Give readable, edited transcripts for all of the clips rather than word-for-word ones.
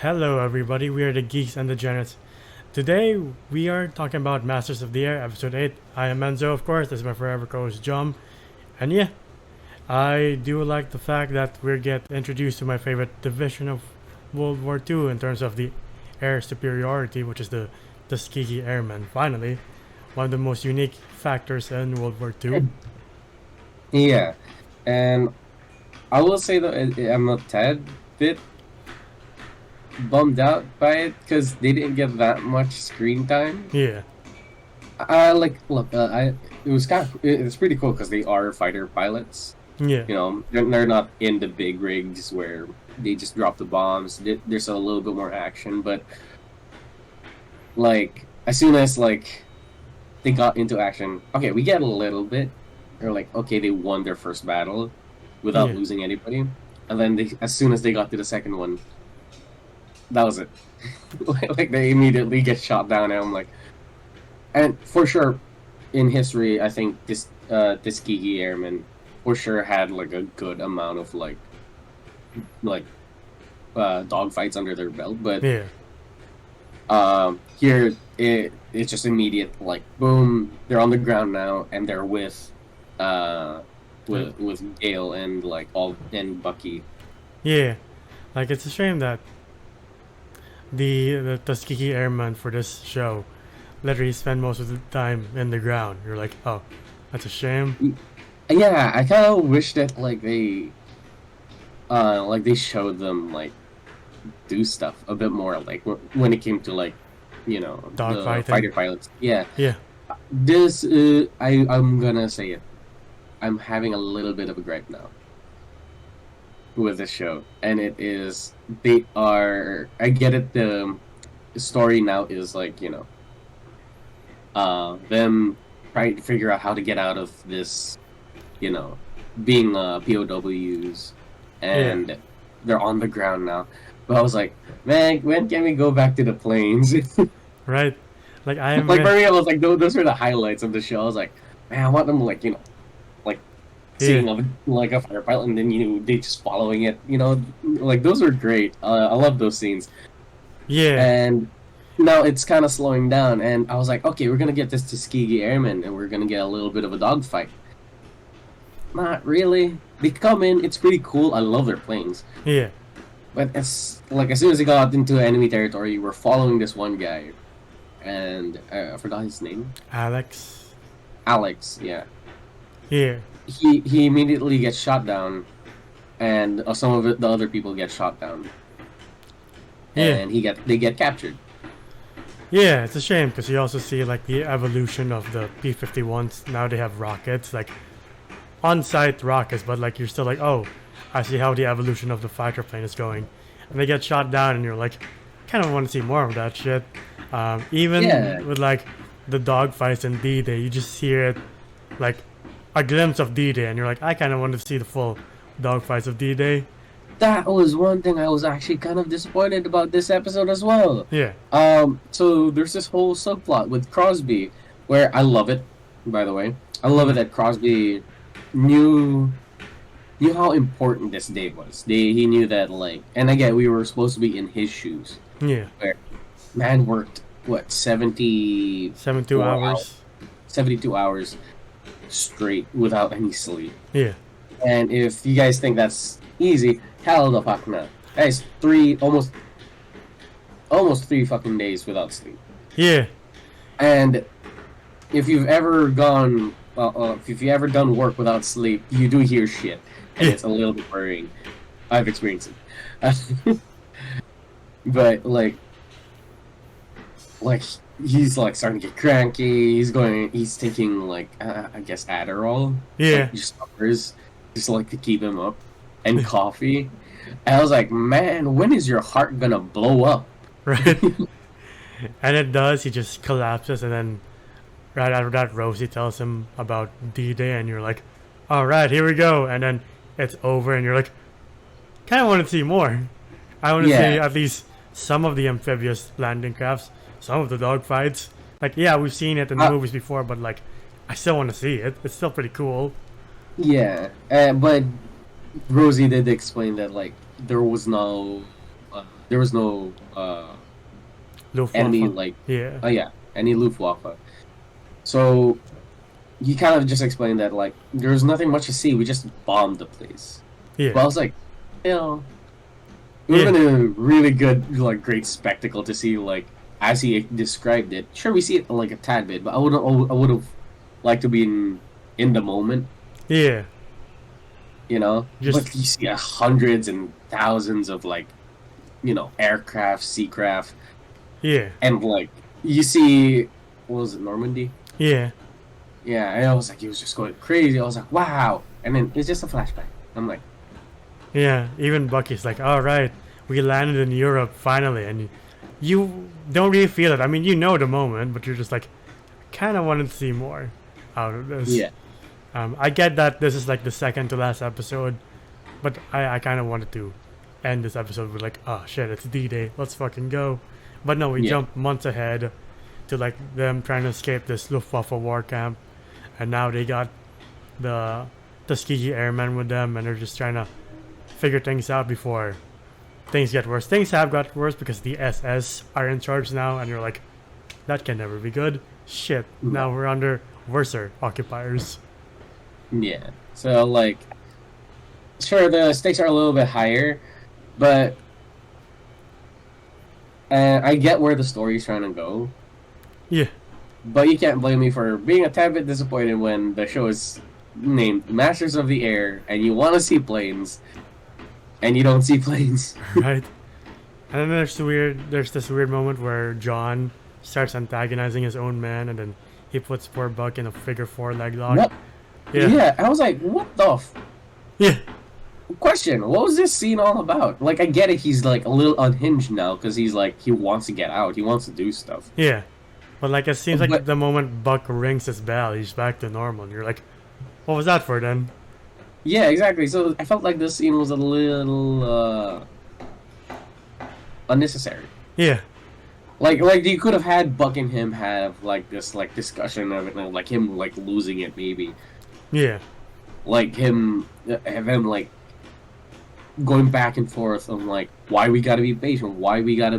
Hello, everybody. We are the Geeks and the Genets. Today, we are talking about Masters of the Air, Episode 8. I am Enzo, of course. This is my forever co-host, Jom. And yeah, I do like the fact that we get introduced to my favorite division of World War II in terms of the air superiority, which is the Tuskegee Airmen. Finally, one of the most unique factors in World War II. Yeah, and I will say that I'm a tad bit bummed out by it because they didn't get that much screen time. Yeah, It was it's pretty cool because they are fighter pilots. yeah, You know, they're not in the big rigs where they just drop the bombs. There's a little bit more action, but like as soon as they got into action, okay, we get a little bit. They're like, okay, they won their first battle without yeah, losing anybody, and then as soon as they got to the second one, that was it. Like they immediately get shot down, and I'm like, and for sure, in history, I think this Tuskegee Airmen for sure had like a good amount of like dogfights under their belt, but yeah, here it's just immediate, like boom, they're on the ground now, and they're with Gale and and Bucky. yeah. Like, it's a shame that the Tuskegee Airmen for this show literally spend most of the time in the ground. You're like, oh, that's a shame. Yeah, I kind of wish that they showed them do stuff a bit more, like when it came to the Dogfighting. fighter pilots. Yeah, Yeah, this I'm gonna say it. I'm having a little bit of a gripe now with this show, and it is they are. I get it. The story now is them trying to figure out how to get out of this, being POWs, yeah, and they're on the ground now. But I was like, man, when can we go back to the planes? right. Like, I'm. Like for me, I was like, those were the highlights of the show. I was like, man, I want them like Yeah, seeing a fighter pilot, and then they just following it. Like those were great. I love those scenes. yeah, And now it's kind of slowing down, and I was like, okay, we're gonna get this Tuskegee Airmen, and we're gonna get a little bit of a dogfight. Not really. They come in, it's pretty cool. I love their planes, yeah, but it's like as soon as they got into enemy territory, we're following this one guy, and I forgot his name. Alex. Alex, yeah. Yeah, He immediately gets shot down, and some of the other people get shot down, yeah, and they get captured. yeah. It's a shame because you also see like the evolution of the P-51s. Now they have rockets, like on-site rockets, but like you're still like, oh, I see how the evolution of the fighter plane is going, and they get shot down, and you're like, kind of want to see more of that shit. Yeah, Even with like the dogfights in D-Day, you just hear it like a glimpse of D-Day, and you're like, I kind of want to see the full dogfights of D-Day. that was one thing I was actually kind of disappointed about this episode as well. Yeah, So there's this whole subplot with Crosby, where I love it. By the way, I love it that Crosby knew how important this day was. He knew that, and again, we were supposed to be in his shoes. yeah, Where man worked what 72 hours. 72 hours straight without any sleep. Yeah, And if you guys think that's easy, hell the fuck no. Guys, almost 3 fucking days without sleep. yeah, And if you've ever if you ever done work without sleep, you do hear shit, and yeah, it's a little bit worrying. I've experienced it. But like he's starting to get cranky. He's taking I guess Adderall, yeah, just uppers, just to keep him up, and coffee. And I was like, man, when is your heart gonna blow up? right. And it does. He just collapses, and then right after that, Rosie tells him about D-Day, and you're like, all right, here we go. And then it's over, and you're like, kind of want to see more. I want to see Yeah, at least some of the amphibious landing crafts, some of the dogfights. Like, yeah, we've seen it in the uh, movies before, but like, I still want to see it. It's still pretty cool. but Rosie did explain that there was no there was no enemy Luftwaffe. Yeah. any Luftwaffe. So he kind of just explained that like there was nothing much to see. We just bombed the place. Yeah. But I was like, you know, it would have been a really good, like, great spectacle to see, like, as he described it. Sure, we see it like a tad bit, but I would have liked to be in the moment. Yeah. You know, like you see hundreds and thousands of like, you know, aircraft, seacraft. Yeah. And like you see, what was it, Normandy? Yeah. Yeah, and I was like, he was just going crazy. I was like, wow. And then it's just a flashback. I'm like, yeah. Even Bucky's like, all right, we landed in Europe finally, and you don't really feel it. I mean, you know the moment, but you're just like, kind of wanted to see more out of this. yeah. I get that this is like the second to last episode, but I kind of wanted to end this episode with like, oh shit, it's D-Day, let's fucking go. But no, we jump months ahead to like them trying to escape this Luftwaffe war camp, and now they got the Tuskegee Airmen with them, and they're just trying to figure things out before things get worse. Things have got worse because the SS are in charge now, and you're like, that can never be good. Shit, now we're under worser occupiers. Yeah. So like, sure, the stakes are a little bit higher, but I get where the story's trying to go. Yeah. But you can't blame me for being a tad bit disappointed when the show is named Masters of the Air and you want to see planes and you don't see planes. Right. And then there's this weird moment where John starts antagonizing his own man, and then he puts poor Buck in a figure 4 leg lock. What? Yeah, I was like, what the Yeah. Question, what was this scene all about? Like, I get it, he's like a little unhinged now because he's like, he wants to get out, he wants to do stuff. Yeah. But like, it seems like the moment Buck rings his bell, he's back to normal, and you're like, what was that for then? Yeah, exactly. So I felt like this scene was a little unnecessary. Yeah. Like you could have had Buck and him have like this like discussion of it, like him like losing it maybe. Yeah. Like him like going back and forth on like why we gotta be patient, why we gotta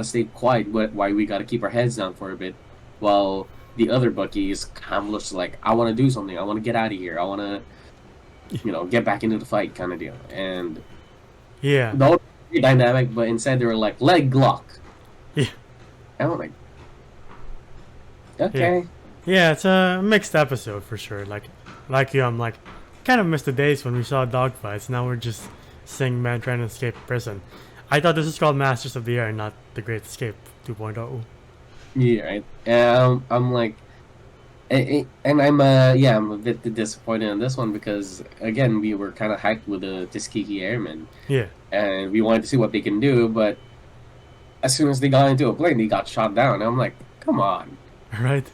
stay quiet, why we gotta keep our heads down for a bit, while the other Bucky is kind of looks like, I want to do something, I want to get out of here, I want to, you know, get back into the fight kind of deal. And yeah, the whole dynamic, but instead they were like leg lock. Yeah. And I'm like, okay. Yeah, it's a mixed episode for sure. Like you, I'm like, kind of missed the days when we saw dogfights. Now we're just seeing men trying to escape prison. I thought this was called Masters of the Air, not The Great Escape 2.0. Yeah, right. I'm like, and I'm I'm a bit disappointed in this one because again we were kind of hyped with the Tuskegee Airmen. Yeah. And we wanted to see what they can do, but as soon as they got into a plane, they got shot down. And I'm like, come on. Right.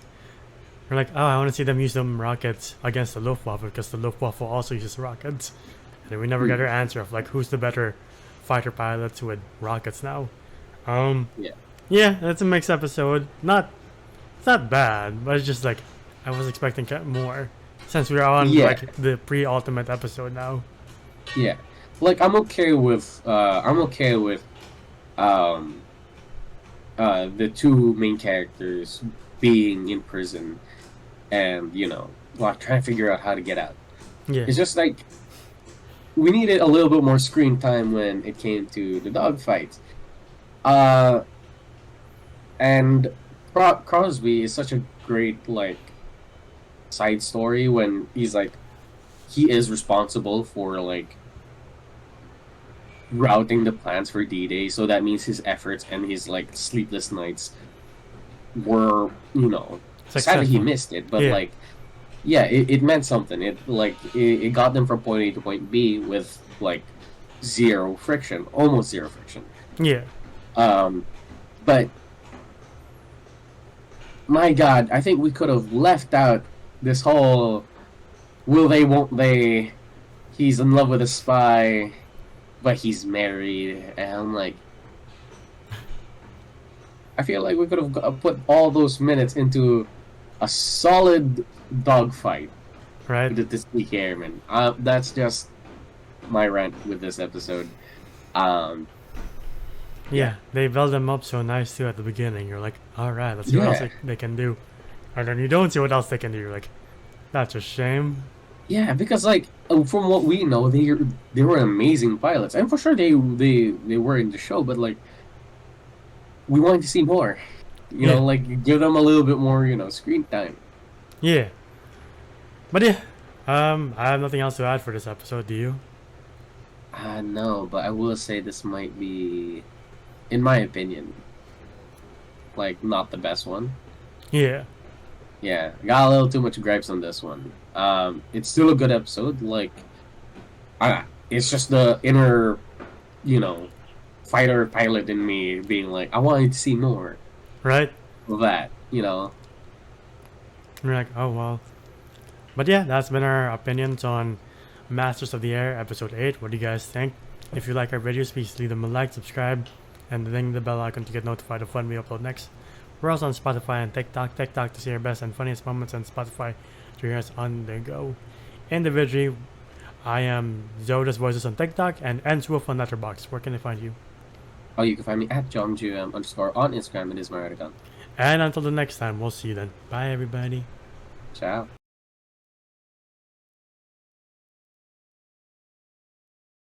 We're like, oh, I want to see them use them rockets against the Luftwaffe because the Luftwaffe also uses rockets. And we never got our answer of like who's the better fighter pilots with rockets now. Yeah, it's a mixed episode. It's not bad, but it's just like I was expecting more since we're on like the pre-ultimate episode now. Yeah, like I'm okay with the two main characters being in prison and, you know, like trying to figure out how to get out. Yeah. It's just like we needed a little bit more screen time when it came to the dogfights. And Crosby is such a great like side story when he's like he is responsible for like routing the plans for D-Day, so that means his efforts and his like sleepless nights were, you know, sadly he missed it, but like it meant something. It got them from point A to point B with like zero friction, almost zero friction. Yeah. But my God, I think we could have left out this whole will they, won't they, he's in love with a spy, but he's married, and I'm like, I feel like we could have put all those minutes into a solid dogfight. Right. With the Tuskegee Airmen. That's just my rant with this episode. Yeah, they build them up so nice too at the beginning. You're like, all right, let's see what else they can do. And then you don't see what else they can do. You're like, that's a shame. Yeah, because like from what we know, they were amazing pilots, and for sure they were in the show. But like, we wanted to see more. You know, like give them a little bit more, screen time. Yeah. But yeah, I have nothing else to add for this episode. Do you? No, but I will say this might be, in my opinion, like not the best one. Yeah. Yeah, got a little too much gripes on this one. It's still a good episode. Like, it's just the inner, fighter pilot in me being like, I wanted to see more. Right. Of that, You're like, oh well. But yeah, that's been our opinions on Masters of the Air episode 8. What do you guys think? If you like our videos, please leave them a like, subscribe, and ring the bell icon to get notified of when we upload next. We're also on Spotify and TikTok to see our best and funniest moments, and Spotify to hear us on the go. Individually, I am Zoda's Voices on TikTok and Nswoof on Letterboxd. Where can I find you? Oh, you can find me at JohnGM_ on Instagram. It is my account. And until the next time, we'll see you then. Bye, everybody. Ciao.